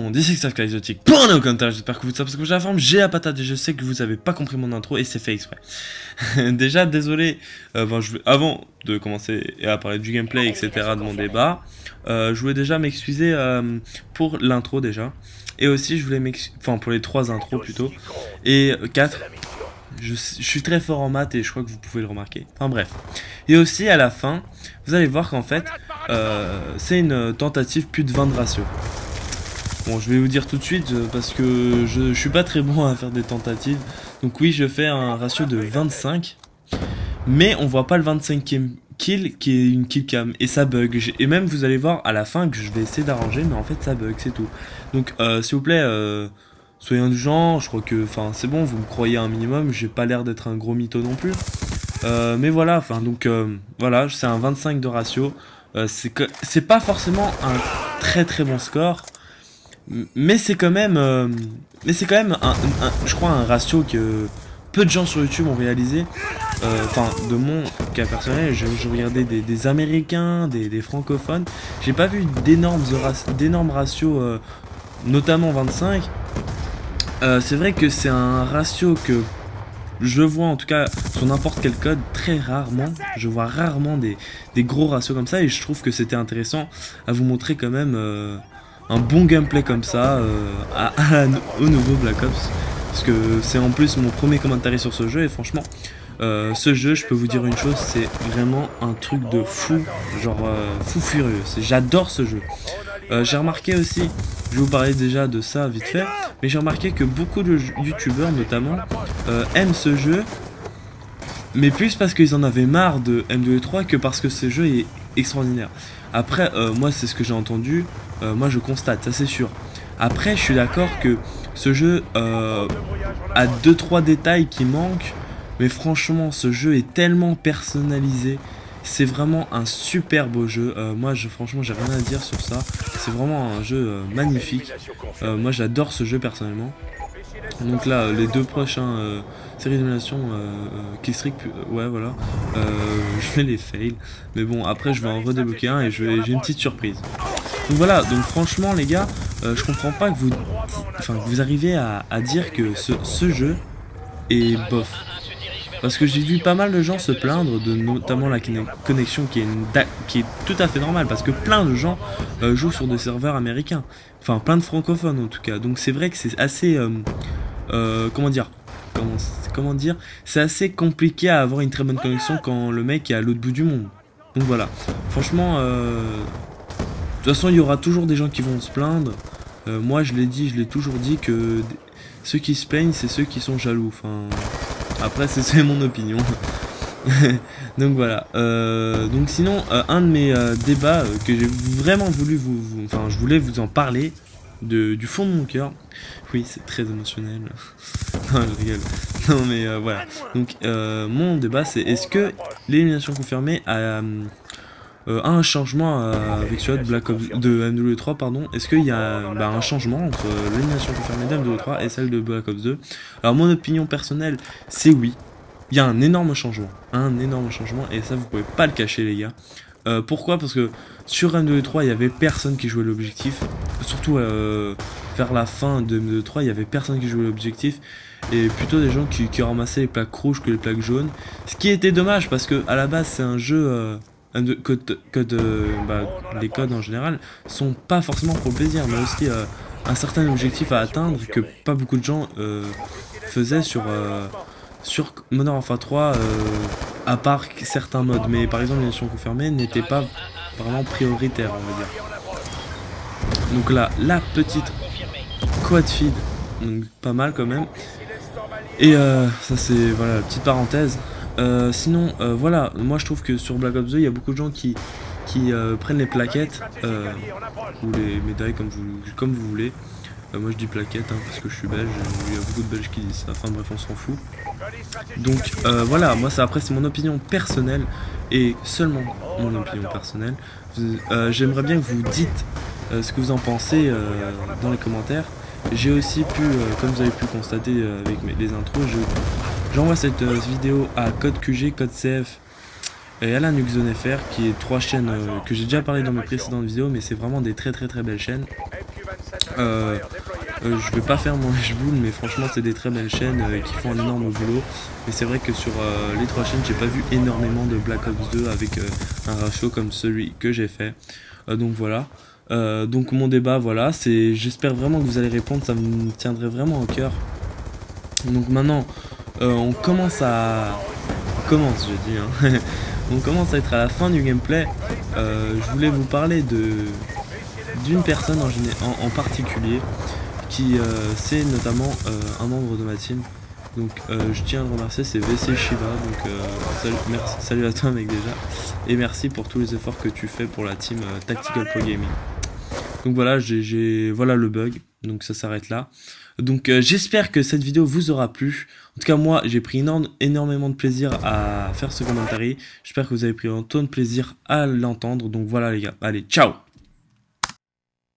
monde, ici que ça exotique pour un commentaire, j'espère que vous savez parce que j'ai la forme, j'ai la patate et je sais que vous avez pas compris mon intro et c'est fait exprès. Déjà désolé, avant de commencer à parler du gameplay etc de mon débat, je voulais déjà m'excuser pour l'intro déjà. Et aussi je voulais m'excuser, enfin pour les 3 intros plutôt, et 4. Je suis très fort en maths et je crois que vous pouvez le remarquer. Enfin bref. Et aussi à la fin, vous allez voir qu'en fait, c'est une tentative plus de 20 de ratio. Bon, je vais vous dire tout de suite parce que je suis pas très bon à faire des tentatives. Donc oui, je fais un ratio de 25. Mais on voit pas le 25e kill qui est une kill cam. Et ça bug. Et même vous allez voir à la fin que je vais essayer d'arranger. Mais en fait ça bug, c'est tout. Donc s'il vous plaît... soyez indulgents, je crois que, enfin, c'est bon, vous me croyez un minimum, j'ai pas l'air d'être un gros mytho non plus. Mais voilà, enfin, donc, voilà, c'est un 25 de ratio. C'est pas forcément un très très bon score, mais c'est quand même, je crois, un ratio que peu de gens sur YouTube ont réalisé. Enfin, de mon cas personnel, je regardais des Américains, des francophones, j'ai pas vu d'énormes ratios, notamment 25. C'est vrai que c'est un ratio que je vois en tout cas sur n'importe quel code très rarement. Je vois rarement des gros ratios comme ça et je trouve que c'était intéressant à vous montrer quand même un bon gameplay comme ça au nouveau Black Ops. Parce que c'est en plus mon premier commentaire sur ce jeu et franchement ce jeu, je peux vous dire une chose, c'est vraiment un truc de fou, genre fou furieux. J'adore ce jeu. J'ai remarqué aussi, je vais vous parler déjà de ça vite fait, mais j'ai remarqué que beaucoup de youtubeurs notamment aiment ce jeu, mais plus parce qu'ils en avaient marre de M2E3 que parce que ce jeu est extraordinaire. Après, moi c'est ce que j'ai entendu, moi je constate, ça c'est sûr. Après, je suis d'accord que ce jeu a 2-3 détails qui manquent, mais franchement ce jeu est tellement personnalisé. C'est vraiment un super beau jeu. Moi, franchement, j'ai rien à dire sur ça. C'est vraiment un jeu magnifique. Moi, j'adore ce jeu personnellement. Donc là, les 2 prochains séries d'élimination, Killstreak, ouais, voilà. Je vais les fail. Mais bon, après, je vais en redébloquer un et j'ai une petite surprise. Donc voilà, donc franchement, les gars, je comprends pas que vous arrivez à dire que ce jeu est bof. Parce que j'ai vu pas mal de gens se plaindre de notamment la connexion qui est tout à fait normale. Parce que plein de gens jouent sur des serveurs américains. Enfin, plein de francophones en tout cas. Donc c'est vrai que c'est assez... comment dire, c'est assez compliqué à avoir une très bonne connexion quand le mec est à l'autre bout du monde. Donc voilà. Franchement, de toute façon, il y aura toujours des gens qui vont se plaindre. Moi, je l'ai toujours dit que ceux qui se plaignent, c'est ceux qui sont jaloux. Enfin... Après c'est mon opinion. Donc voilà. Donc sinon un de mes débats que j'ai vraiment voulu enfin je voulais vous en parler du fond de mon cœur. Oui, c'est très émotionnel. Non, je rigole. Non mais voilà. Donc mon débat c'est est-ce que l'élimination confirmée a un changement avec celui de M2E3 pardon. Est-ce qu'il y a un changement entre l'élimination confirmée d'M2E3 et celle de Black Ops 2? Alors mon opinion personnelle c'est oui. Il y a un énorme changement. Et ça vous pouvez pas le cacher les gars. Pourquoi? Parce que sur M2E3 il y avait personne qui jouait l'objectif. Surtout vers la fin de M2E3 il y avait personne qui jouait l'objectif. Et plutôt des gens qui ramassaient les plaques rouges que les plaques jaunes. Ce qui était dommage parce que à la base c'est un jeu... les codes en général sont pas forcément pour le plaisir mais aussi un certain objectif à atteindre que pas beaucoup de gens faisaient sur Modern Warfare 3 à part certains modes, mais par exemple l'émission confirmée n'était pas vraiment prioritaire on va dire. Donc là la petite quad feed, donc pas mal quand même. Et ça c'est voilà la petite parenthèse. Sinon voilà, moi je trouve que sur Black Ops 2 il y a beaucoup de gens qui prennent les plaquettes ou les médailles comme vous voulez. Moi je dis plaquettes parce que je suis belge, il y a beaucoup de belges qui disent ça, enfin bref on s'en fout. Donc voilà, moi ça après c'est mon opinion personnelle et seulement mon opinion personnelle. J'aimerais bien que vous dites ce que vous en pensez dans les commentaires. J'ai aussi pu, comme vous avez pu constater avec les intros, j'envoie cette vidéo à Code QG, Code CF et à la Nuxzone FR, qui est 3 chaînes que j'ai déjà parlé dans mes précédentes vidéos, mais c'est vraiment des très belles chaînes. Je vais pas faire mon Bull, mais franchement c'est des très belles chaînes qui font un énorme boulot. Mais c'est vrai que sur les 3 chaînes, j'ai pas vu énormément de Black Ops 2 avec un ratio comme celui que j'ai fait. Donc voilà. Donc mon débat, voilà, c'est, j'espère vraiment que vous allez répondre, ça me tiendrait vraiment au cœur. Donc maintenant, on commence, je dis, hein. On commence à être à la fin du gameplay. Je voulais vous parler d'une personne en particulier qui c'est notamment un membre de ma team. Donc je tiens à le remercier, c'est VC Shiva. Donc salut à toi mec déjà. Et merci pour tous les efforts que tu fais pour la team Tactical Pro Gaming. Donc voilà, voilà le bug. Donc ça s'arrête là. Donc j'espère que cette vidéo vous aura plu. En tout cas moi j'ai pris énormément de plaisir à faire ce commentary. J'espère que vous avez pris autant de plaisir à l'entendre. Donc voilà les gars, allez ciao.